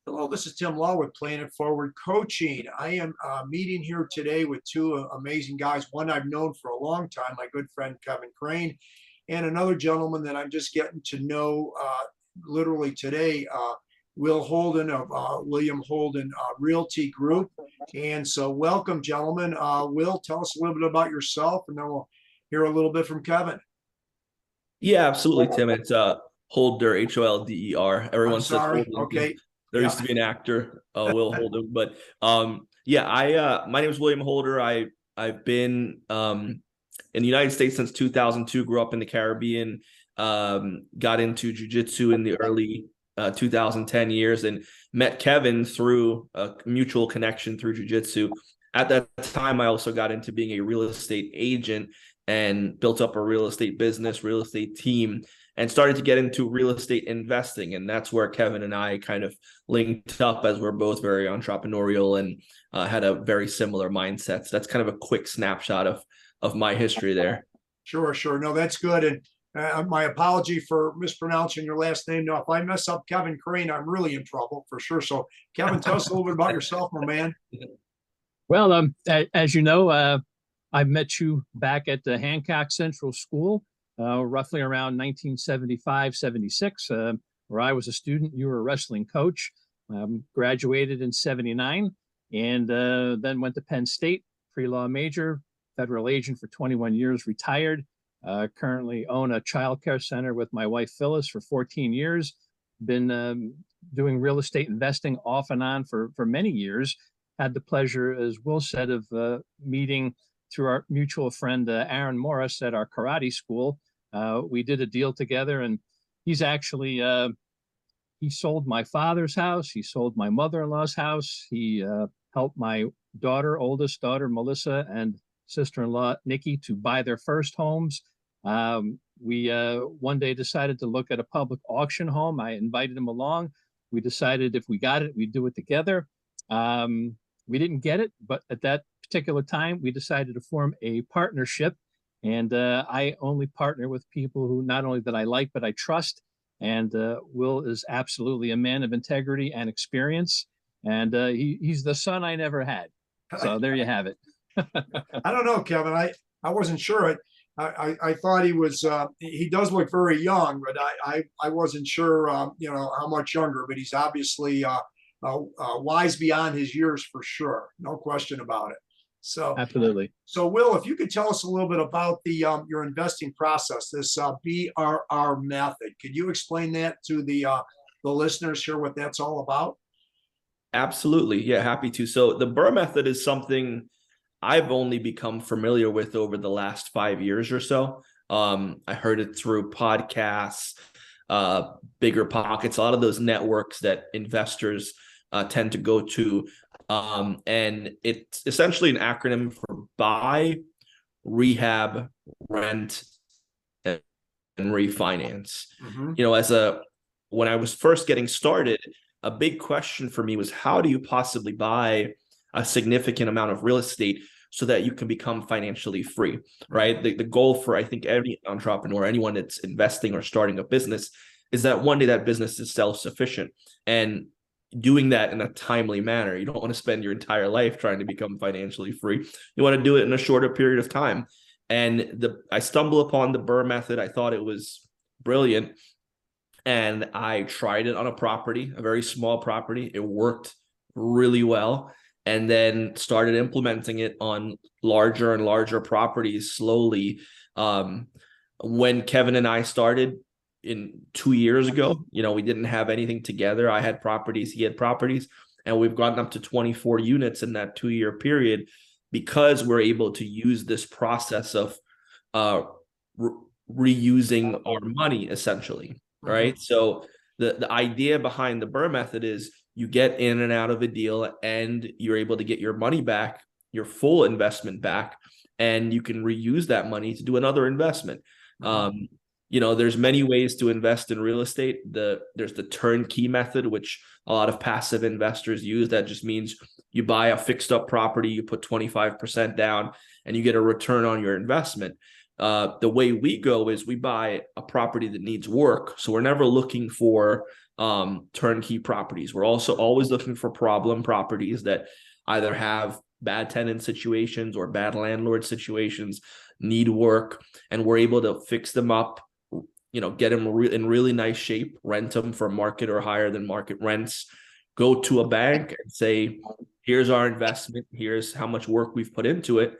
Hello, this is Tim Law with Planet Forward Coaching. I am meeting here today with two amazing guys. One I've known for a long time, my good friend Kevin Crane, and another gentleman that I'm just getting to know literally today, Will Holden of William Holden Realty Group. And so, welcome, gentlemen. Will, tell us a little bit about yourself, and then we'll hear a little bit from Kevin. Yeah, absolutely, Tim. It's Holder, Holder. I'm Everyone says sorry. Holden. Okay. There Yeah. used to be an actor, Will Holden, but yeah, I my name is William Holder. I've been in the United States since 2002. Grew up in the Caribbean. Got into jujitsu in the early 2010 years, and met Kevin through a mutual connection through jujitsu. At that time, I also got into being a real estate agent and built up a real estate business, real estate team, and started to get into real estate investing. And that's where Kevin and I kind of linked up, as we're both very entrepreneurial and had a very similar mindset. So that's kind of a quick snapshot of my history there. Sure, sure. No, that's good. And my apology for mispronouncing your last name. Now, if I mess up Kevin Crane, I'm really in trouble for sure. So, Kevin, tell us a little bit about yourself, my man. Well, as you know, I met you back at the Hancock Central School, roughly around 1975, 76, where I was a student. You were a wrestling coach. Graduated in 79, and then went to Penn State, pre-law major, federal agent for 21 years, retired. Currently own a child care center with my wife, Phyllis, for 14 years. Been doing real estate investing off and on for many years. Had the pleasure, as Will said, of meeting through our mutual friend Aaron Morris at our karate school. We did a deal together, and he's actually he sold my father's house. He sold my mother-in-law's house. He helped my oldest daughter Melissa, and sister-in-law Nikki to buy their first homes. We one day decided to look at a public auction home. I invited him along. We decided if we got it, we'd do it together. We didn't get it, but at that particular time, we decided to form a partnership. And I only partner with people who not only that I like, but I trust. And Will is absolutely a man of integrity and experience. And he's the son I never had. So there you have it. I don't know, Kevin. I wasn't sure. I thought he was. He does look very young, but I wasn't sure. How much younger. But he's obviously wise beyond his years for sure. No question about it. So Absolutely. So Will, if you could tell us a little bit about the your investing process, this BRR method. Could you explain that to the listeners here, what that's all about? Absolutely. Yeah, happy to. So the BRRR method is something I've only become familiar with over the last 5 years or so. I heard it through podcasts, Bigger Pockets, a lot of those networks that investors tend to go to. And it's essentially an acronym for buy, rehab, rent, and refinance. Mm-hmm. When I was first getting started, a big question for me was, how do you possibly buy a significant amount of real estate so that you can become financially free, right? The goal for, I think, every entrepreneur, anyone that's investing or starting a business, is that one day that business is self-sufficient. And doing that in a timely manner. You don't want to spend your entire life trying to become financially free. You want to do it in a shorter period of time. And I stumbled upon the BRRR method. I thought it was brilliant. And I tried it on a property, a very small property. It worked really well. And then started implementing it on larger and larger properties slowly. When Kevin and I started in 2 years ago, we didn't have anything together. I had properties, he had properties, and we've gotten up to 24 units in that 2-year period because we're able to use this process of reusing our money, essentially, right? So the idea behind the BRRR method is you get in and out of a deal and you're able to get your money back, your full investment back, and you can reuse that money to do another investment. There's many ways to invest in real estate. There's the turnkey method, which a lot of passive investors use. That just means you buy a fixed up property, you put 25% down, and you get a return on your investment. The way we go is we buy a property that needs work. So we're never looking for turnkey properties. We're also always looking for problem properties that either have bad tenant situations or bad landlord situations, need work, and we're able to fix them up, get them in really nice shape, rent them for market or higher than market rents, go to a bank and say, here's our investment, here's how much work we've put into it.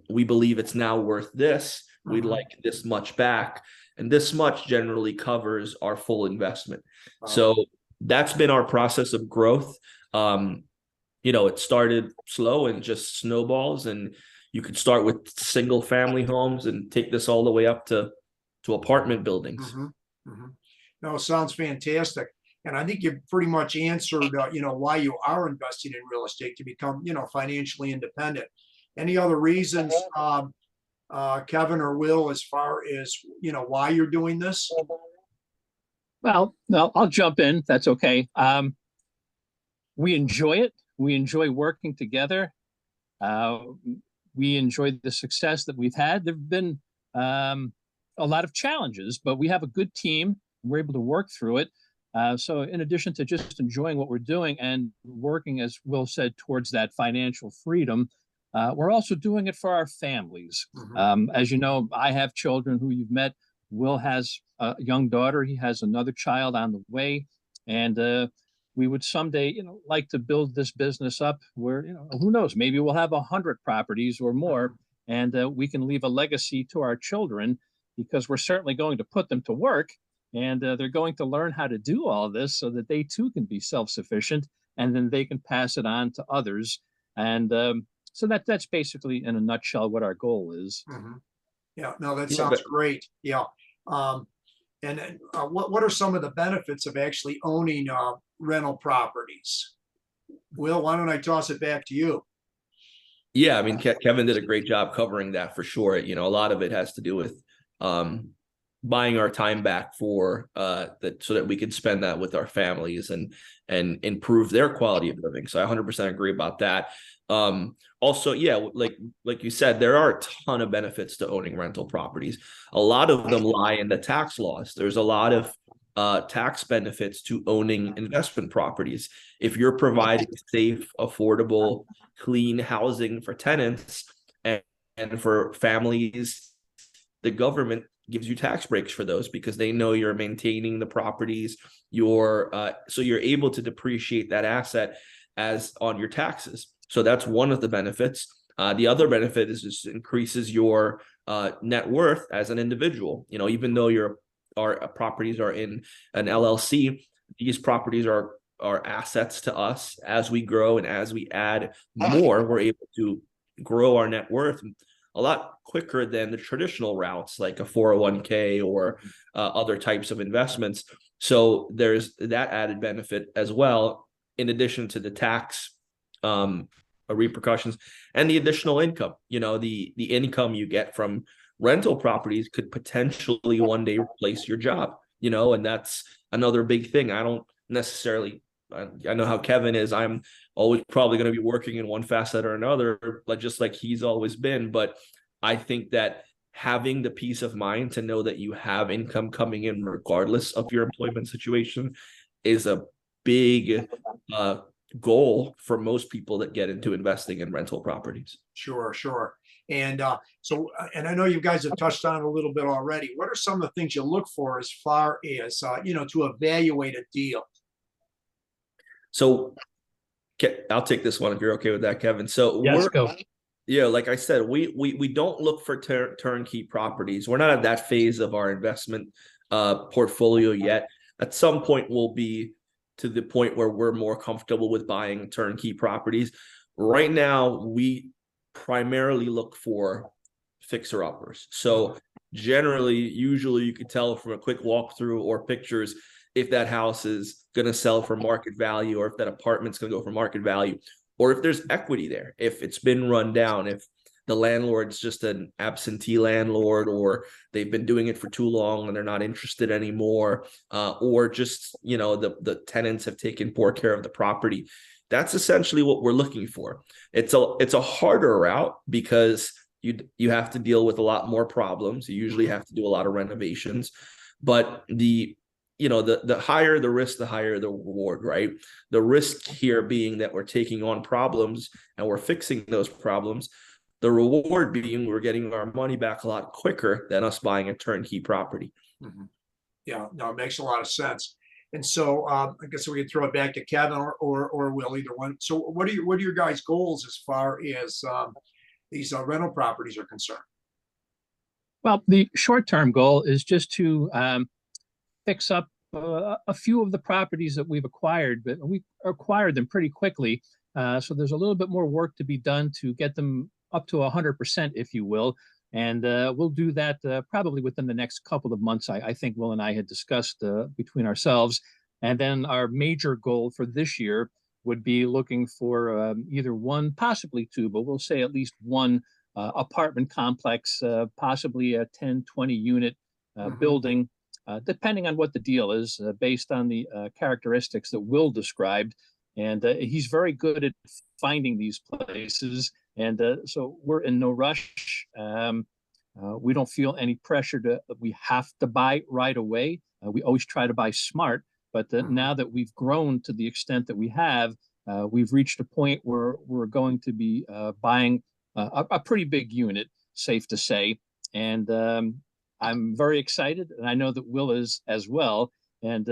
We believe it's now worth this. We'd like this much back. And this much generally covers our full investment. So that's been our process of growth. It started slow and just snowballs, and you could start with single family homes and take this all the way up to apartment buildings. No, sounds fantastic. And I think you've pretty much answered, why you are investing in real estate, to become, financially independent. Any other reasons, Kevin or Will, as far as, why you're doing this? Well, no, I'll jump in. That's okay. We enjoy it. We enjoy working together. We enjoy the success that we've had. There've been a lot of challenges, but we have a good team. We're able to work through it. So in addition to just enjoying what we're doing and working, as Will said, towards that financial freedom, we're also doing it for our families. As you know, I have children who you've met. Will has a young daughter. He has another child on the way. And we would someday, like to build this business up where, who knows, maybe we'll have 100 properties or more, and we can leave a legacy to our children, because we're certainly going to put them to work, and they're going to learn how to do all this so that they too can be self-sufficient, and then they can pass it on to others. And so that's basically, in a nutshell, what our goal is. Yeah, no, that sounds great. Yeah. And what are some of the benefits of actually owning rental properties? Will, why don't I toss it back to you? Yeah, I mean, Kevin did a great job covering that for sure. A lot of it has to do with buying our time back for that, so that we can spend that with our families and improve their quality of living. So I 100% agree about that. Also, yeah, like you said, there are a ton of benefits to owning rental properties. A lot of them lie in the tax laws. There's a lot of tax benefits to owning investment properties. If you're providing safe, affordable, clean housing for tenants and for families, the government gives you tax breaks for those, because they know you're maintaining the properties. So you're able to depreciate that asset as on your taxes. So that's one of the benefits. The other benefit is just increases your net worth as an individual. Even though our properties are in an LLC, these properties are assets to us. As we grow and as we add more, we're able to grow our net worth a lot quicker than the traditional routes, like a 401k or other types of investments. So there's that added benefit as well, in addition to the tax repercussions and the additional income. The income you get from rental properties could potentially one day replace your job, and that's another big thing. I don't necessarily, I know how Kevin is. I'm always probably going to be working in one facet or another, just like he's always been. But I think that having the peace of mind to know that you have income coming in regardless of your employment situation is a big goal for most people that get into investing in rental properties. Sure. And and I know you guys have touched on it a little bit already. What are some of the things you look for as far as, to evaluate a deal? So I'll take this one if you're okay with that, Kevin. So Yes, go. Yeah, like I said, we don't look for turnkey properties. We're not at that phase of our investment portfolio yet. At some point, we'll be to the point where we're more comfortable with buying turnkey properties. Right now, we primarily look for fixer-uppers. So generally, usually you could tell from a quick walkthrough or pictures if that house is going to sell for market value, or if that apartment's going to go for market value, or if there's equity there, if it's been run down, if the landlord's just an absentee landlord, or they've been doing it for too long and they're not interested anymore, or just, the tenants have taken poor care of the property. That's essentially what we're looking for. It's a harder route because you have to deal with a lot more problems. You usually have to do a lot of renovations, but the the higher the risk, the higher the reward, right? The risk here being that we're taking on problems and we're fixing those problems. The reward being we're getting our money back a lot quicker than us buying a turnkey property. Mhm. Yeah, no, it makes a lot of sense. And so I guess we can throw it back to Kevin or Will, either one. So what are your guys' goals as far as these rental properties are concerned? Well, the short-term goal is just to fix up a few of the properties that we've acquired, but we acquired them pretty quickly. So there's a little bit more work to be done to get them up to 100%, if you will. And we'll do that probably within the next couple of months. I think Will and I had discussed between ourselves. And then our major goal for this year would be looking for either one, possibly two, but we'll say at least one apartment complex, possibly a 10, 20 unit building, depending on what the deal is, based on the characteristics that Will described. And he's very good at finding these places. And so we're in no rush. We don't feel any pressure we have to buy right away. We always try to buy smart. But now that we've grown to the extent that we have, we've reached a point where we're going to be buying a pretty big unit, safe to say. And I'm very excited, and I know that Will is as well. And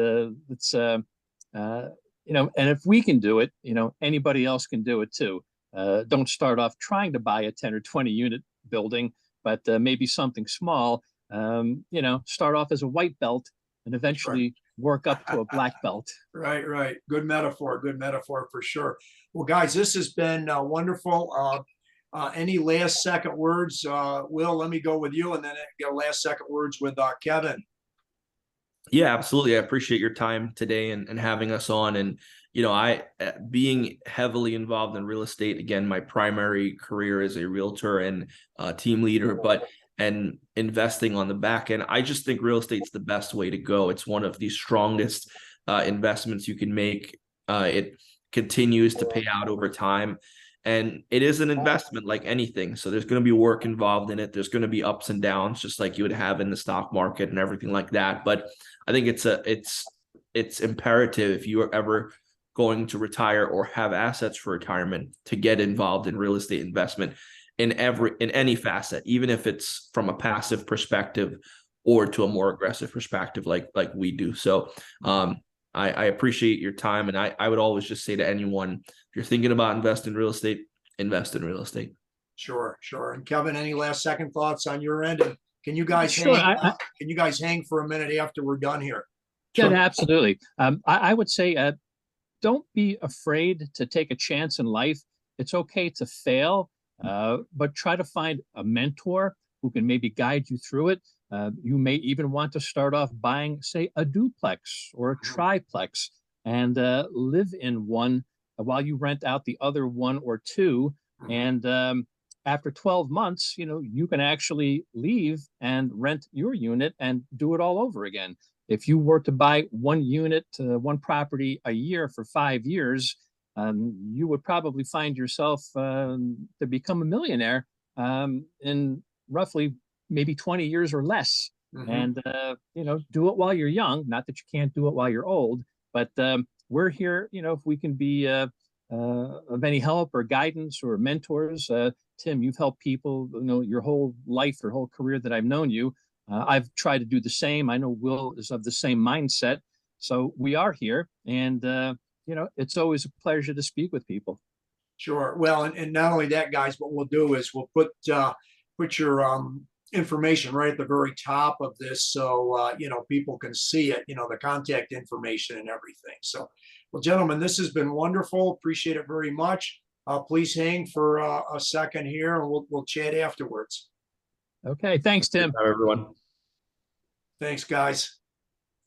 it's and if we can do it, anybody else can do it too. Don't start off trying to buy a 10 or 20 unit building, but maybe something small. Start off as a white belt and eventually work up to a black belt. Right, right. Good metaphor for sure. Well, guys, this has been wonderful. Any last second words? Will, let me go with you, and then get last second words with Kevin. Yeah, absolutely. I appreciate your time today and having us on. And, I being heavily involved in real estate, again, my primary career is a realtor and team leader, and investing on the back end. I just think real estate's the best way to go. It's one of the strongest investments you can make. It continues to pay out over time. And it is an investment like anything. So there's going to be work involved in it. There's going to be ups and downs, just like you would have in the stock market and everything like that. But I think it's imperative, if you are ever going to retire or have assets for retirement, to get involved in real estate investment in any facet, even if it's from a passive perspective or to a more aggressive perspective like we do. So I appreciate your time. And I would always just say to anyone, if you're thinking about investing in real estate, invest in real estate. Sure. And Kevin, any last second thoughts on your end? And can you guys hang for a minute after we're done here? Yeah, absolutely. I would say don't be afraid to take a chance in life. It's okay to fail, but try to find a mentor who can maybe guide you through it. You may even want to start off buying, say, a duplex or a triplex and live in one while you rent out the other one or two. And after 12 months, you can actually leave and rent your unit and do it all over again. If you were to buy one unit, one property a year for 5 years, you would probably find yourself to become a millionaire in roughly maybe 20 years or less. And, do it while you're young. Not that you can't do it while you're old, but we're here, if we can be of any help or guidance or mentors. Tim, you've helped people, your whole life, your whole career that I've known you. I've tried to do the same. I know Will is of the same mindset. So we are here, and, it's always a pleasure to speak with people. Sure. Well, and not only that, guys, what we'll do is we'll put your information right at the very top of this, so people can see it, the contact information and everything. So, well, gentlemen, this has been wonderful. Appreciate it very much. Please hang for a second here, and we'll chat afterwards. Okay. Thanks, Tim. Bye, everyone. Thanks, guys.